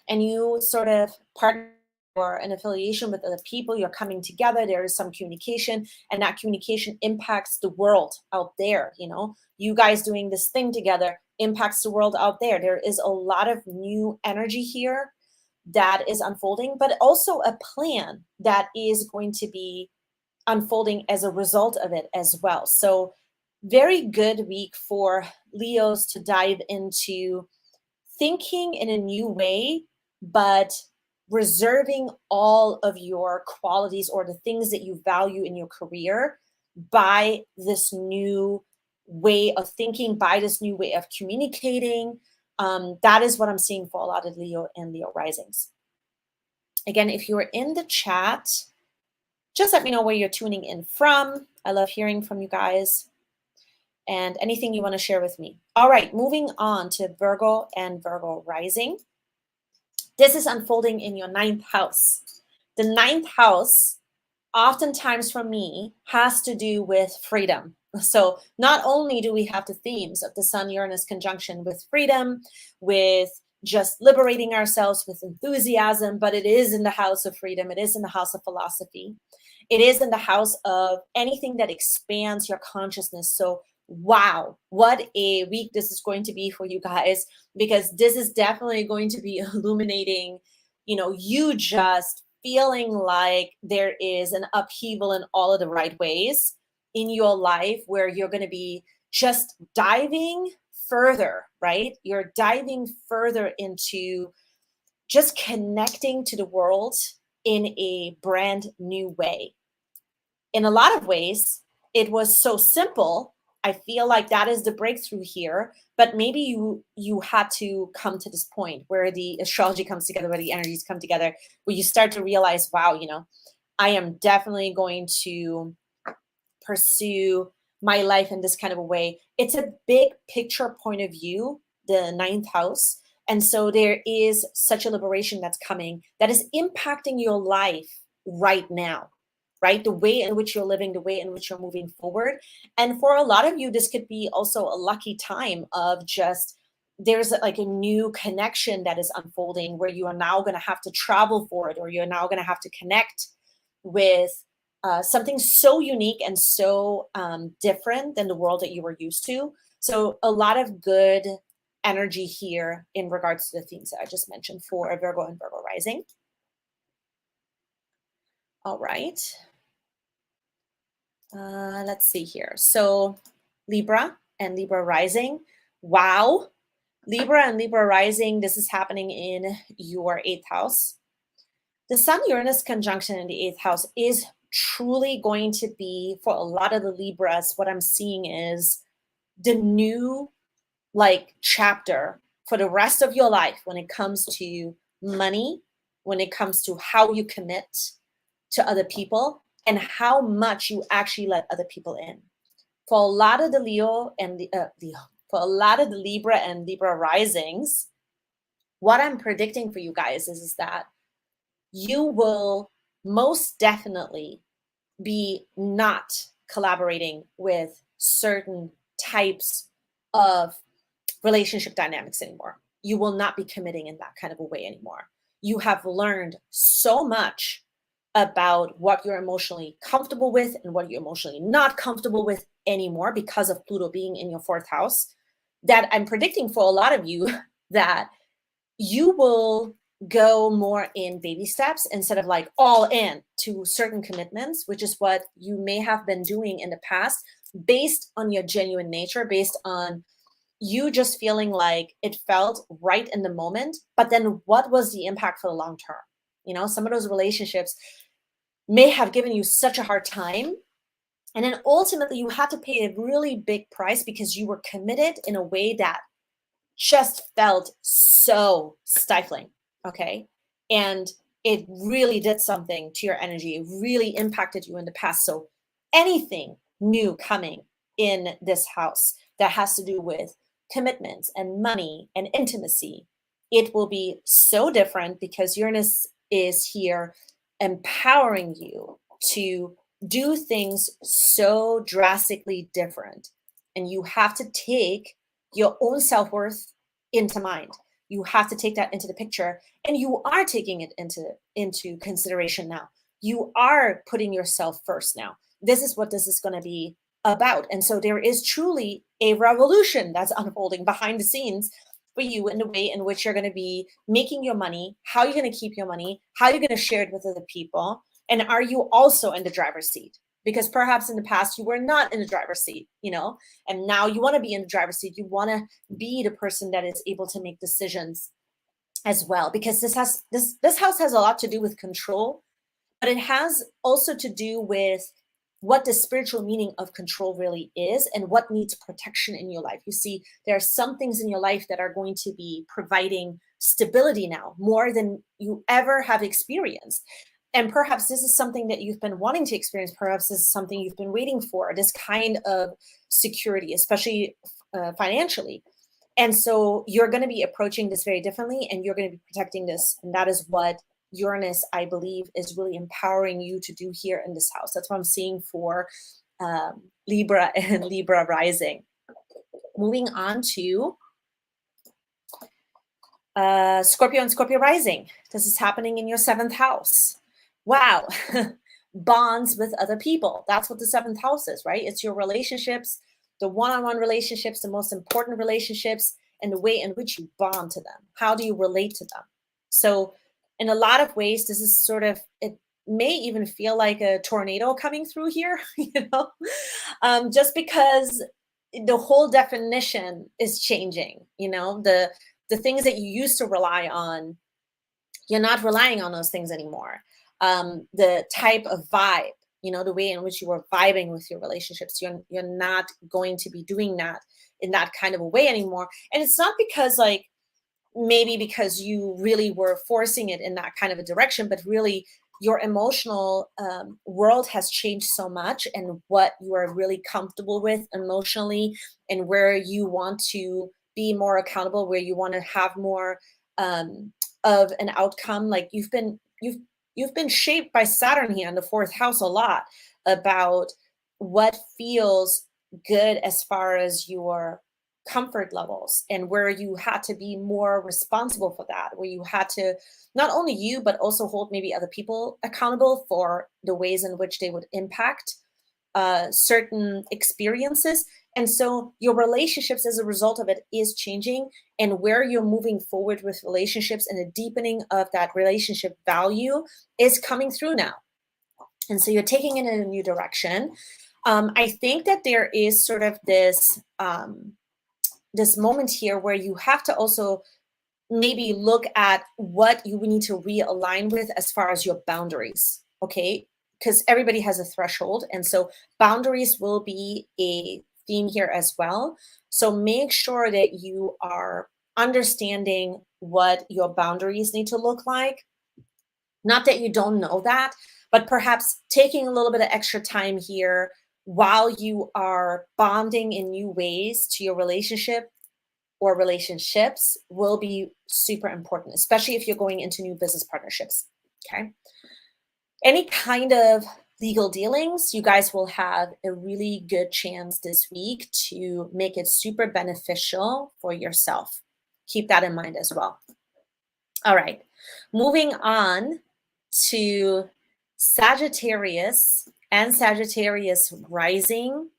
and you sort of partner or an affiliation with other people, you're coming together, there is some communication, and that communication impacts the world out there. You guys doing this thing together impacts the world out there. There is a lot of new energy here that is unfolding, but also a plan that is going to be unfolding as a result of it as well. So very good week for Leos to dive into thinking in a new way, but reserving all of your qualities or the things that you value in your career by this new way of thinking, by this new way of communicating. That is what I'm seeing for a lot of Leo and Leo risings. Again, if you're in the chat, just let me know where you're tuning in from. I love hearing from you guys and anything you want to share with me. All right, moving on to Virgo and Virgo rising. This is unfolding in your 9th house. The 9th house, oftentimes for me, has to do with freedom. So not only do we have the themes of the Sun-Uranus conjunction with freedom, with just liberating ourselves with enthusiasm, but it is in the house of freedom. It is in the house of philosophy. It is in the house of anything that expands your consciousness. So wow, what a week this is going to be for you guys, because this is definitely going to be illuminating, you just feeling like there is an upheaval in all of the right ways in your life, where you're going to be just diving further, right? You're diving further into just connecting to the world in a brand new way. In a lot of ways, it was so simple. I feel like that is the breakthrough here, but maybe you had to come to this point where the astrology comes together, where the energies come together, where you start to realize, wow, I am definitely going to pursue my life in this kind of a way. It's a big picture point of view, the ninth house. And so there is such a liberation that's coming that is impacting your life right now, right? The way in which you're living, the way in which you're moving forward. And for a lot of you, this could be also a lucky time of just, there's like a new connection that is unfolding where you are now going to have to travel for it, or you're now going to have to connect with something so unique and so different than the world that you were used to. So a lot of good energy here in regards to the themes that I just mentioned for Virgo and Virgo rising. All right. Let's see here. So Libra and Libra rising. Wow. Libra and Libra rising, this is happening in your 8th house. The Sun-Uranus conjunction in the 8th house is truly going to be, for a lot of the Libras, what I'm seeing is the new chapter for the rest of your life when it comes to money, when it comes to how you commit to other people, and how much you actually let other people in. For a lot of the Leo and for a lot of the Libra and Libra risings, what I'm predicting for you guys is that you will most definitely be not collaborating with certain types of relationship dynamics anymore. You will not be committing in that kind of a way anymore. You have learned so much about what you're emotionally comfortable with and what you're emotionally not comfortable with anymore because of Pluto being in your 4th house, that I'm predicting for a lot of you that you will go more in baby steps instead of all in to certain commitments, which is what you may have been doing in the past based on your genuine nature, based on you just feeling like it felt right in the moment. But then what was the impact for the long term? Some of those relationships may have given you such a hard time. And then ultimately you had to pay a really big price because you were committed in a way that just felt so stifling. Okay. And it really did something to your energy. It really impacted you in the past. So anything new coming in this house that has to do with commitments and money and intimacy, it will be so different because Uranus is here empowering you to do things so drastically different. And you have to take your own self-worth into mind. You have to take that into the picture, and you are taking it into consideration now. You are putting yourself first now. This is what this is going to be about. And so there is truly a revolution that's unfolding behind the scenes for you in the way in which you're going to be making your money, how you're going to keep your money, how you're going to share it with other people, and are you also in the driver's seat? Because perhaps in the past you were not in the driver's seat, and now you want to be in the driver's seat. You want to be the person that is able to make decisions as well, because this house has a lot to do with control, but it has also to do with what the spiritual meaning of control really is and what needs protection in your life. You see, there are some things in your life that are going to be providing stability now more than you ever have experienced. And perhaps this is something that you've been wanting to experience. Perhaps this is something you've been waiting for, this kind of security, especially financially. And so you're going to be approaching this very differently, and you're going to be protecting this. And that is what Uranus, I believe, is really empowering you to do here in this house. That's what I'm seeing for Libra and Libra rising. Moving on to Scorpio and Scorpio rising. This is happening in your 7th house. Wow. Bonds with other people. That's what the 7th house is, right? It's your relationships, the one-on-one relationships, the most important relationships, and the way in which you bond to them. How do you relate to them? So in a lot of ways, this is it may even feel like a tornado coming through here, just because the whole definition is changing. The things that you used to rely on you're not relying on those things anymore. The type of vibe, the way in which you are vibing with your relationships, you're not going to be doing that in that kind of a way anymore. And it's not because maybe because you really were forcing it in that kind of a direction, but really your emotional world has changed so much, and what you are really comfortable with emotionally, and where you want to be more accountable, where you want to have more of an outcome. Like you've been shaped by Saturn here in the fourth house a lot about what feels good as far as your comfort levels, and where you had to be more responsible for that, where you had to not only you but also hold maybe other people accountable for the ways in which they would impact certain experiences. And so your relationships as a result of it is changing, and where you're moving forward with relationships and a deepening of that relationship value is coming through now. And so you're taking it in a new direction. I think that there is sort of this this moment here where you have to also maybe look at what you need to realign with as far as your boundaries, okay? Because everybody has a threshold, and so boundaries will be a theme here as well. So make sure that you are understanding what your boundaries need to look like. Not that you don't know that, but perhaps taking a little bit of extra time here while you are bonding in new ways to your relationship or relationships will be super important, especially if you're going into new business partnerships, okay? Any kind of legal dealings, you guys will have a really good chance this week to make it super beneficial for yourself. Keep that in mind as well. All right, moving on to Sagittarius and Sagittarius rising.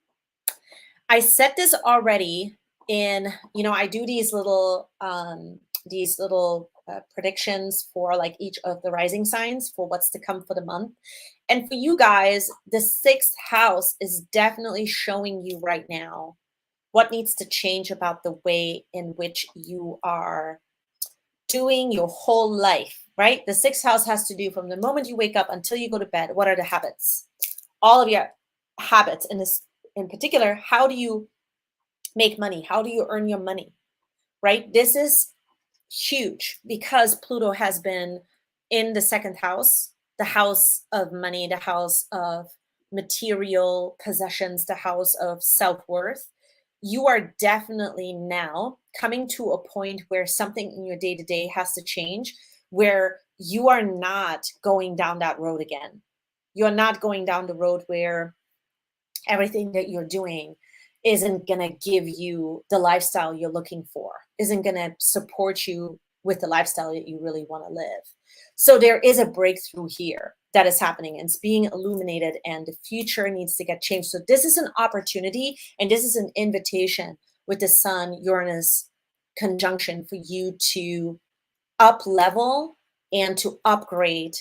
I said this already in, I do these little predictions for like each of the rising signs for what's to come for the month. And for you guys, the 6th house is definitely showing you right now what needs to change about the way in which you are doing your whole life, right? The 6th house has to do from the moment you wake up until you go to bed. What are the habits? All of your habits. In this, in particular, how do you make money? How do you earn your money, right? This is huge because Pluto has been in the 2nd house, the house of money, the house of material possessions, the house of self-worth. You are definitely now coming to a point where something in your day-to-day has to change, where you are not going down that road again. You're not going down the road where everything that you're doing isn't going to give you the lifestyle you're looking for, isn't going to support you with the lifestyle that you really want to live. So there is a breakthrough here that is happening, and it's being illuminated, and the future needs to get changed. So this is an opportunity, and this is an invitation with the Sun Uranus conjunction for you to up level and to upgrade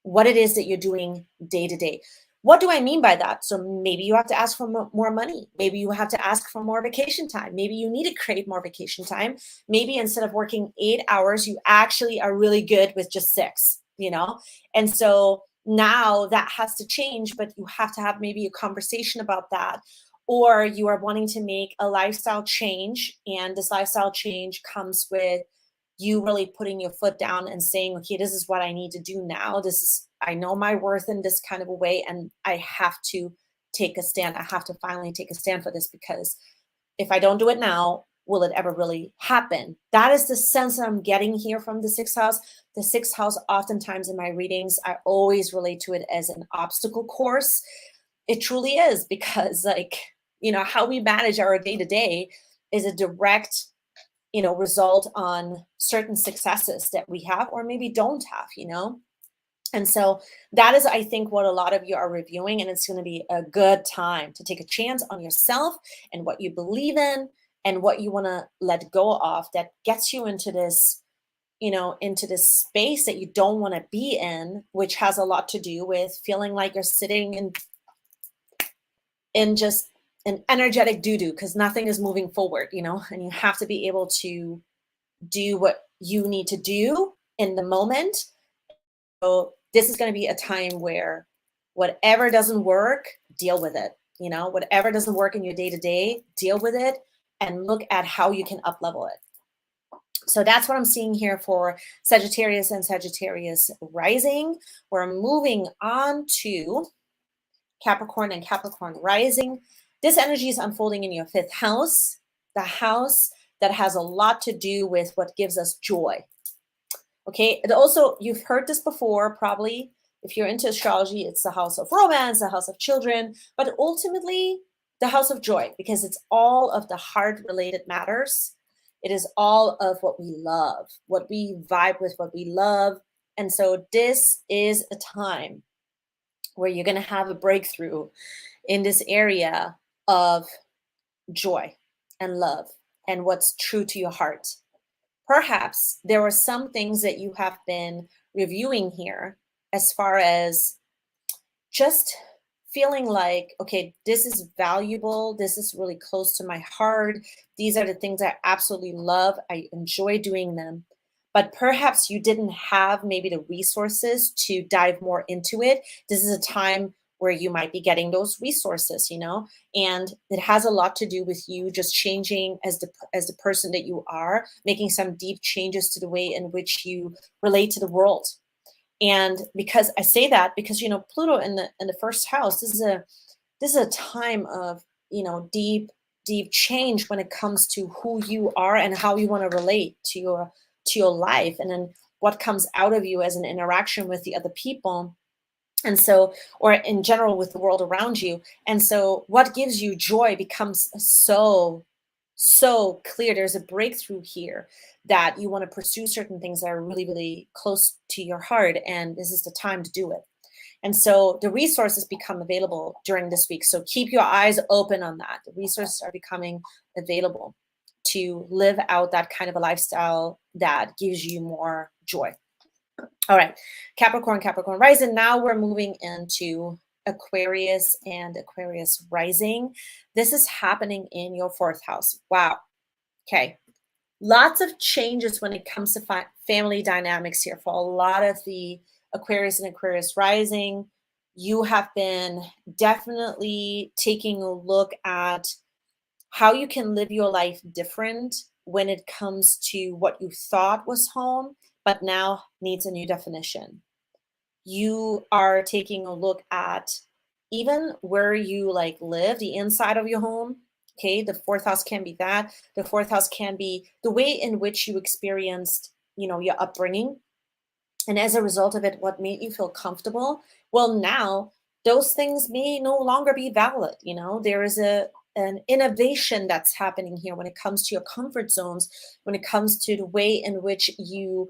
what it is that you're doing day to day. What do I mean by that? So maybe you have to ask for more money. Maybe you have to ask for more vacation time. Maybe you need to create more vacation time. Maybe instead of working 8 hours, you actually are really good with just 6, And so now that has to change, but you have to have maybe a conversation about that. Or you are wanting to make a lifestyle change, and this lifestyle change comes with you really putting your foot down and saying, okay, this is what I need to do now. I know my worth in this kind of a way, and I have to take a stand. I have to finally take a stand for this, because if I don't do it now, will it ever really happen? That is the sense that I'm getting here from the 6th house. The 6th house, oftentimes in my readings, I always relate to it as an obstacle course. It truly is, because how we manage our day-to-day is a direct result on certain successes that we have or maybe don't have, And so that is, I think, what a lot of you are reviewing, and it's going to be a good time to take a chance on yourself and what you believe in and what you want to let go of that gets you into this, into this space that you don't want to be in, which has a lot to do with feeling like you're sitting in just an energetic doo-doo because nothing is moving forward, and you have to be able to do what you need to do in the moment. So this is going to be a time where whatever doesn't work, deal with it. Whatever doesn't work in your day-to-day, deal with it and look at how you can up-level it. So that's what I'm seeing here for Sagittarius and Sagittarius rising. We're moving on to Capricorn and Capricorn rising. This energy is unfolding in your 5th house, the house that has a lot to do with what gives us joy. Okay, and also you've heard this before, probably. If you're into astrology, it's the house of romance, the house of children, but ultimately the house of joy, because it's all of the heart-related matters. It is all of what we love, what we vibe with, what we love. And so this is a time where you're going to have a breakthrough in this area of joy and love and what's true to your heart. Perhaps there are some things that you have been reviewing here as far as just feeling like, okay, this is valuable. This is really close to my heart. These are the things I absolutely love. I enjoy doing them. But perhaps you didn't have maybe the resources to dive more into it. This is a time where you might be getting those resources, and it has a lot to do with you just changing as the person that you are, making some deep changes to the way in which you relate to the world. And because I say that, because Pluto in the 1st house, this is a time of deep change when it comes to who you are and how you want to relate to your life, and then what comes out of you as an interaction with the other people. And so, or in general with the world around you. And so what gives you joy becomes so clear. There's a breakthrough here that you want to pursue certain things that are really, really close to your heart. And this is the time to do it. And so the resources become available during this week. So keep your eyes open on that. The resources are becoming available to live out that kind of a lifestyle that gives you more joy. All right, Capricorn rising. Now we're moving into Aquarius and Aquarius rising. This is happening in your 4th house. Wow. Okay. Lots of changes when it comes to family dynamics here for a lot of the Aquarius and Aquarius rising. You have been definitely taking a look at how you can live your life different when it comes to what you thought was home, but now needs a new definition. You are taking a look at even where you live, the inside of your home. Okay, the 4th house can be that. The 4th house can be the way in which you experienced, your upbringing. And as a result of it, what made you feel comfortable? Well, now those things may no longer be valid. There is an innovation that's happening here when it comes to your comfort zones, when it comes to the way in which you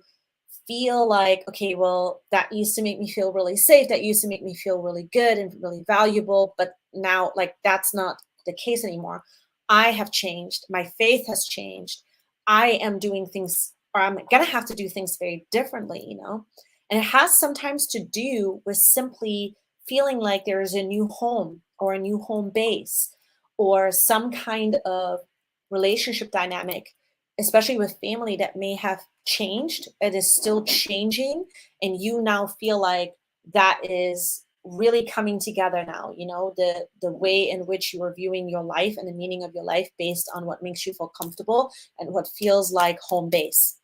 feel like, okay, well, that used to make me feel really safe. That used to make me feel really good and really valuable. But now, that's not the case anymore. I have changed. My faith has changed. I am doing things, or I'm going to have to do things very differently, And it has sometimes to do with simply feeling like there is a new home or a new home base or some kind of relationship dynamic, especially with family, that may have changed. It is still changing. And you now feel like that is really coming together now, the way in which you are viewing your life and the meaning of your life based on what makes you feel comfortable and what feels like home base.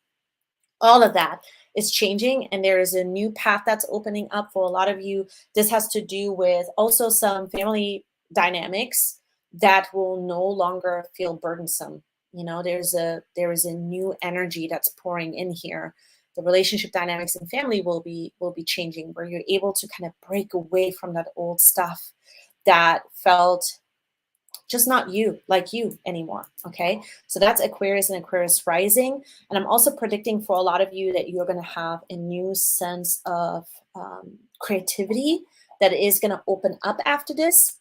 All of that is changing, and there is a new path that's opening up for a lot of you. This has to do with also some family dynamics that will no longer feel burdensome. There is a new energy that's pouring in here. The relationship dynamics in family will be changing, where you're able to kind of break away from that old stuff that felt just not you anymore. Okay, so that's Aquarius and Aquarius rising. And I'm also predicting for a lot of you that you're going to have a new sense of creativity that is going to open up after this.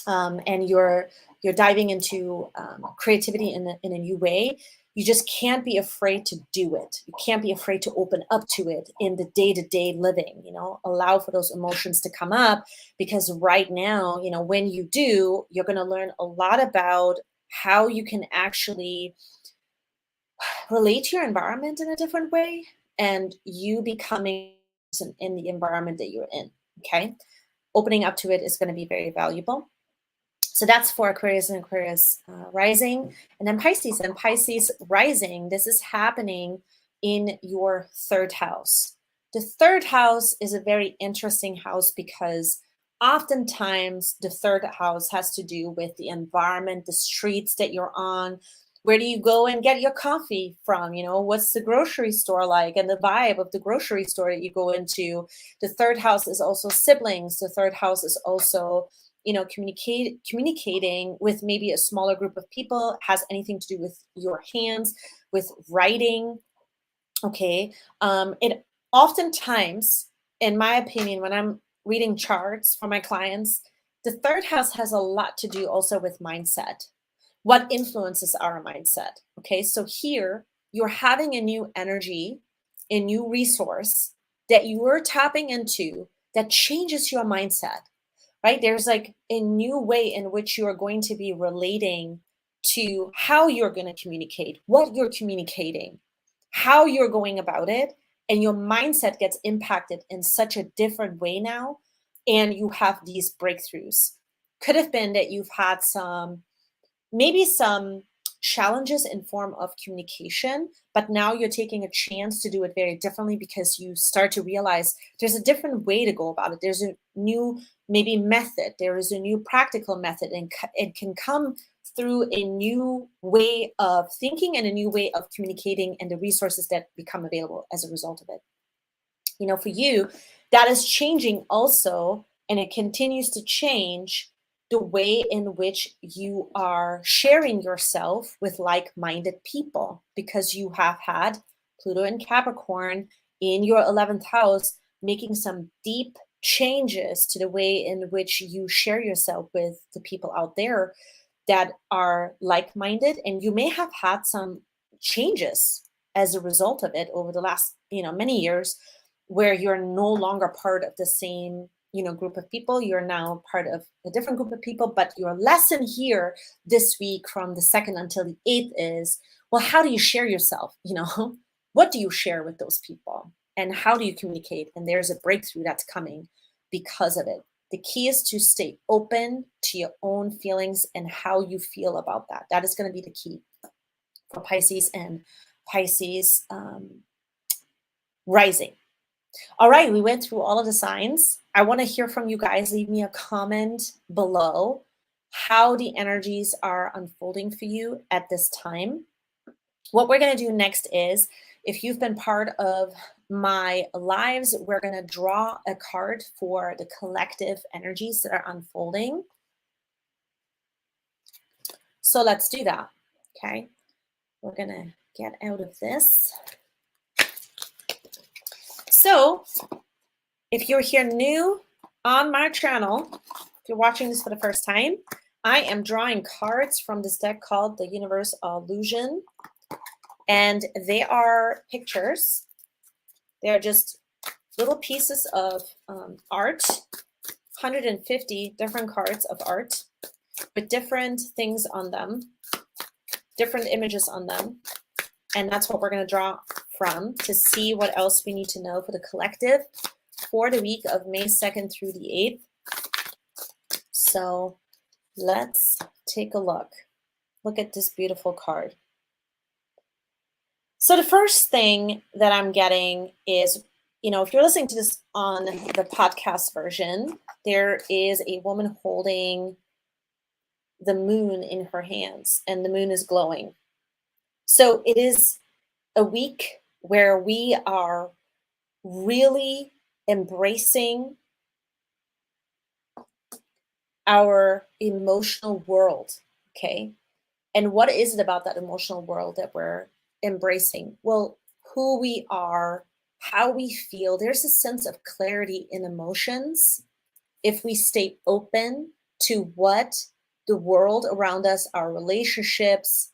And you're diving into creativity in a new way. You just can't be afraid to do it. You can't be afraid to open up to it in the day-to-day living, allow for those emotions to come up, because right now, when you do, you're going to learn a lot about how you can actually relate to your environment in a different way, and you becoming in the environment that you're in. Okay. Opening up to it is going to be very valuable. So that's for Aquarius and Aquarius rising. And then Pisces and Pisces rising. This is happening in your third house. The third house is a very interesting house because oftentimes the third house has to do with the environment, the streets that you're on. Where do you go and get your coffee from? You know, what's the grocery store like and the vibe of the grocery store that you go into? The third house is also siblings. The third house is also, you know, communicating with maybe a smaller group of people, has anything to do with your hands, with writing. Okay. It oftentimes, in my opinion, when I'm reading charts for my clients, the third house has a lot to do also with mindset. What influences our mindset? Okay. So here you're having a new energy, a new resource that you are tapping into that changes your mindset, right? There's like a new way in which you are going to be relating to how you're going to communicate, what you're communicating, how you're going about it, and your mindset gets impacted in such a different way now, and you have these breakthroughs. Could have been that you've had maybe some challenges in form of communication, but now you're taking a chance to do it very differently because you start to realize there's a different way to go about it. There's a new maybe method, there is a new practical method, and it can come through a new way of thinking and a new way of communicating and the resources that become available as a result of it. You know, for you, that is changing also, and it continues to change the way in which you are sharing yourself with like-minded people, because you have had Pluto and Capricorn in your 11th house, making some deep changes to the way in which you share yourself with the people out there that are like-minded. And you may have had some changes as a result of it over the last, many years, where you're no longer part of the same group of people. You're now part of a different group of people. But your lesson here this week from the 2nd until the 8th is, well, how do you share yourself? What do you share with those people, and how do you communicate? And there's a breakthrough that's coming because of it. The key is to stay open to your own feelings and how you feel about that. That is going to be the key for Pisces and Pisces rising. All right, we went through all of the signs. I want to hear from you guys. Leave me a comment below how the energies are unfolding for you at this time. What we're going to do next is, if you've been part of my lives, we're going to draw a card for the collective energies that are unfolding. So let's do that. Okay, we're going to get out of this. So if you're here new on my channel, if you're watching this for the first time, I am drawing cards from this deck called the Universe Illusion. And they are pictures. They're just little pieces of art, 150 different cards of art with different things on them, different images on them. And that's what we're going to draw from to see what else we need to know for the collective for the week of May 2nd through the 8th. So let's take a look. Look at this beautiful card. So the first thing that I'm getting is, if you're listening to this on the podcast version, there is a woman holding the moon in her hands, and the moon is glowing. So it is a week where we are really embracing our emotional world, okay? And what is it about that emotional world that we're embracing? Well, who we are, how we feel. There's a sense of clarity in emotions if we stay open to what the world around us, our relationships,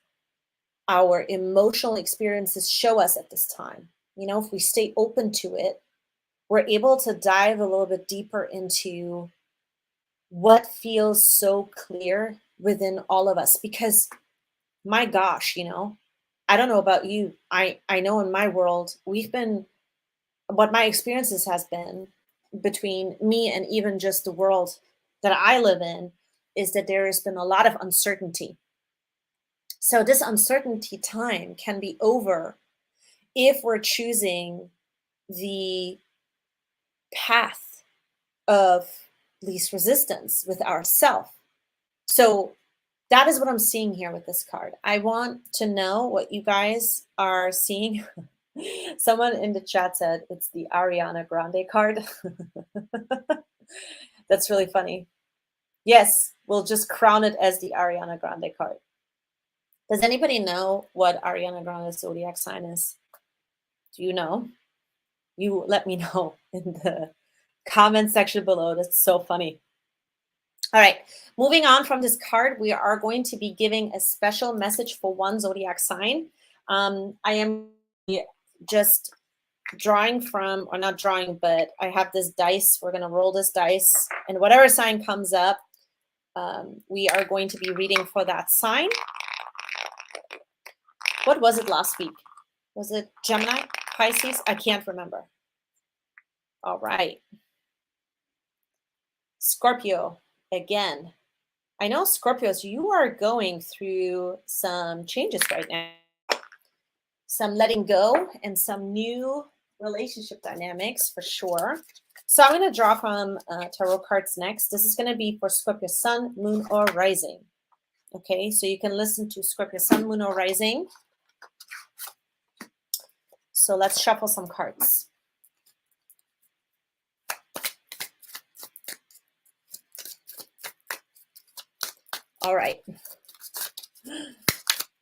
our emotional experiences show us at this time. If we stay open to it, we're able to dive a little bit deeper into what feels so clear within all of us. Because my gosh, I don't know about you. I know in my world, we've been what my experiences has been between me and even just the world that I live in is that there has been a lot of uncertainty. So this uncertainty time can be over if we're choosing the path of least resistance with ourself. So that is what I'm seeing here with this card. I want to know what you guys are seeing. Someone in the chat said it's the Ariana Grande card. That's really funny. Yes, we'll just crown it as the Ariana Grande card. Does anybody know what Ariana Grande's zodiac sign is? Do you know? You let me know in the comment section below. That's so funny. All right, moving on from this card, we are going to be giving a special message for one zodiac sign. I am just drawing from, or not drawing, but I have this dice. We're going to roll this dice, and whatever sign comes up, we are going to be reading for that sign. What was it last week? Was it Gemini, Pisces? I can't remember. All right. Scorpio, again. I know Scorpios, you are going through some changes right now. Some letting go and some new relationship dynamics for sure. So I'm going to draw from tarot cards next. This is going to be for Scorpio Sun, Moon, or Rising. Okay, so you can listen to Scorpio Sun, Moon, or Rising. So let's shuffle some cards. All right.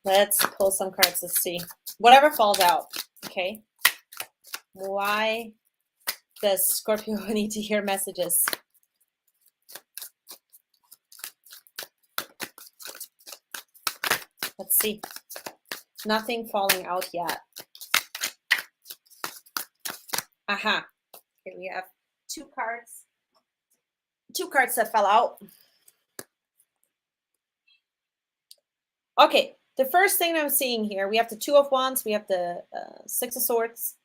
Let's pull some cards. Let's see. Whatever falls out, okay? Why does Scorpio need to hear messages? Let's see. Nothing falling out yet. Aha. Okay, we have two cards. Two cards that fell out. Okay, the first thing I'm seeing here, we have the Two of Wands, we have the Six of Swords.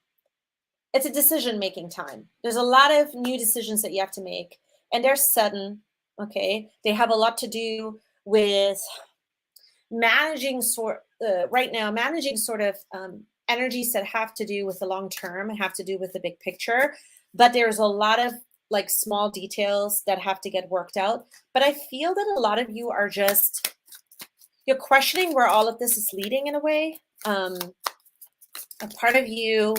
It's a decision-making time. There's a lot of new decisions that you have to make, and they're sudden, okay? They have a lot to do with managing right now, managing sort of energies that have to do with the long term, have to do with the big picture, but there's a lot of like small details that have to get worked out. But I feel that a lot of you are just, you're questioning where all of this is leading in a way. A part of you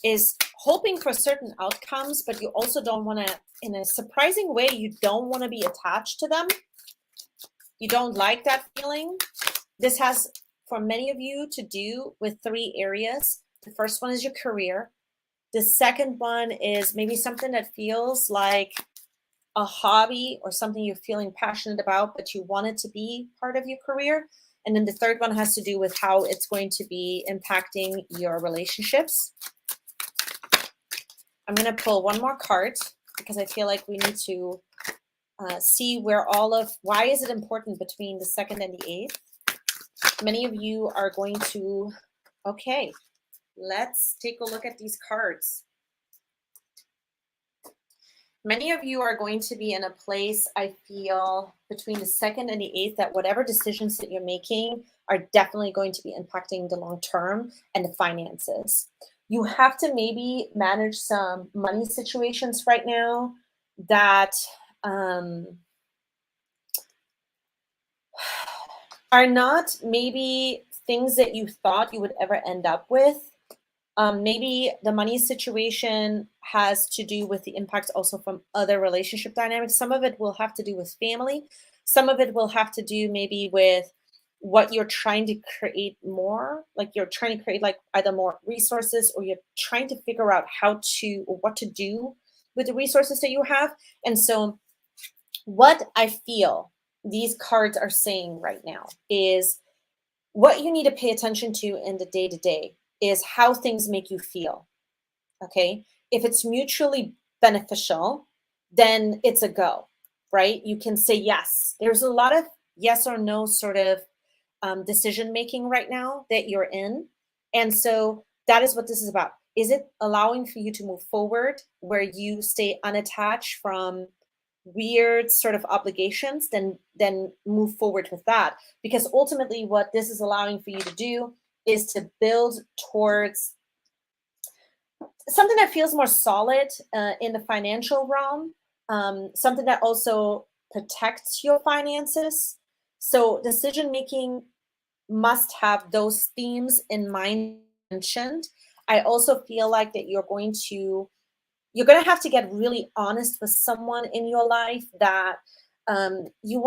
is hoping for certain outcomes, but you also don't want to, in a surprising way, you don't want to be attached to them. You don't like that feeling. This has, for many of you, to do with three areas. The first one is your career. The second one is maybe something that feels like a hobby or something you're feeling passionate about, but you want it to be part of your career. And then the third one has to do with how it's going to be impacting your relationships. I'm going to pull one more card because I feel like we need to see where why is it important between the 2nd and the 8th? Many of you are going to, okay, let's take a look at these cards. Many of you are going to be in a place, I feel, between the 2nd and the 8th, that whatever decisions that you're making are definitely going to be impacting the long term and the finances. You have to maybe manage some money situations right now that are not maybe things that you thought you would ever end up with. Maybe the money situation has to do with the impacts also from other relationship dynamics. Some of it will have to do with family. Some of it will have to do maybe with what you're trying to create more, like you're trying to create like either more resources, or you're trying to figure out how to, or what to do with the resources that you have. And so what I feel these cards are saying right now is what you need to pay attention to in the day-to-day is how things make you feel, okay? If it's mutually beneficial, then it's a go, right? You can say yes. There's a lot of yes or no sort of decision-making right now that you're in. And so that is what this is about. Is it allowing for you to move forward where you stay unattached from weird sort of obligations? Then move forward with that. Because ultimately what this is allowing for you to do is to build towards something that feels more solid in the financial realm, something that also protects your finances. So decision making must have those themes in mind mentioned. I also feel like that you're going to have to get really honest with someone in your life that you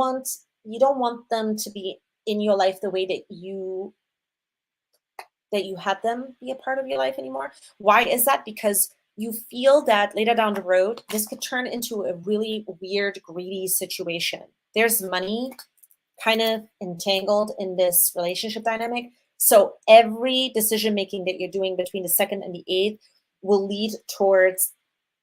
don't want them to be in your life the way that you had them be a part of your life anymore. Why is that? Because you feel that later down the road, this could turn into a really weird, greedy situation. There's money kind of entangled in this relationship dynamic. So every decision making that you're doing between the 2nd and the 8th will lead towards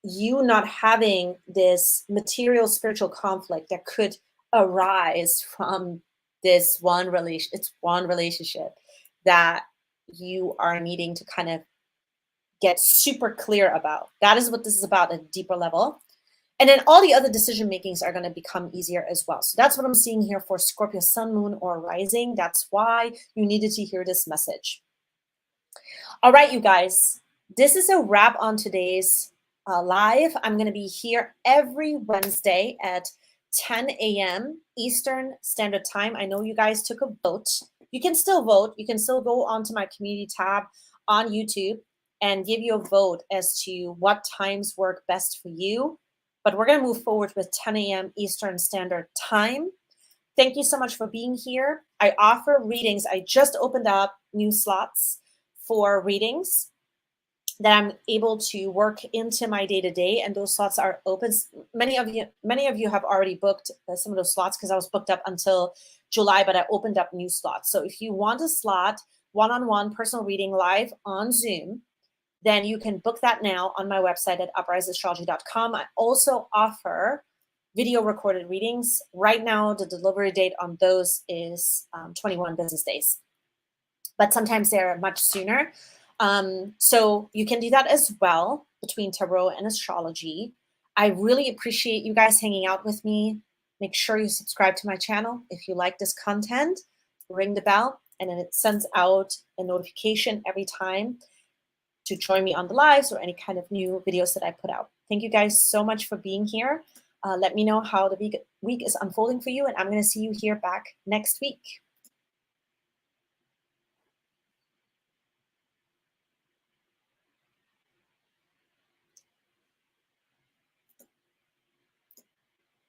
you not having this material spiritual conflict that could arise from this one relationship that you are needing to kind of get super clear about. That is what this is about at a deeper level. And then all the other decision makings are going to become easier as well. So that's what I'm seeing here for Scorpio Sun, Moon, or Rising. That's why you needed to hear this message. All right, you guys, this is a wrap on today's live. I'm going to be here every Wednesday at 10 a.m. Eastern Standard Time. I know you guys took a vote. You can still vote. You can still go onto my community tab on YouTube and give you a vote as to what times work best for you. But we're going to move forward with 10 a.m. Eastern Standard Time. Thank you so much for being here. I offer readings. I just opened up new slots for readings that I'm able to work into my day-to-day, and those slots are open. Many of you have already booked some of those slots because I was booked up until July, but I opened up new slots. So if you want a slot, one-on-one personal reading live on Zoom, then you can book that now on my website at upriseastrology.com. I also offer video recorded readings. Right now, the delivery date on those is 21 business days, but sometimes they're much sooner. So you can do that as well between tarot and astrology. I really appreciate you guys hanging out with me. Make sure you subscribe to my channel if you like this content. Ring the bell, and then it sends out a notification every time to join me on the lives or any kind of new videos that I put out. Thank you guys so much for being here. Let me know how the week is unfolding for you, and I'm going to see you here back next week.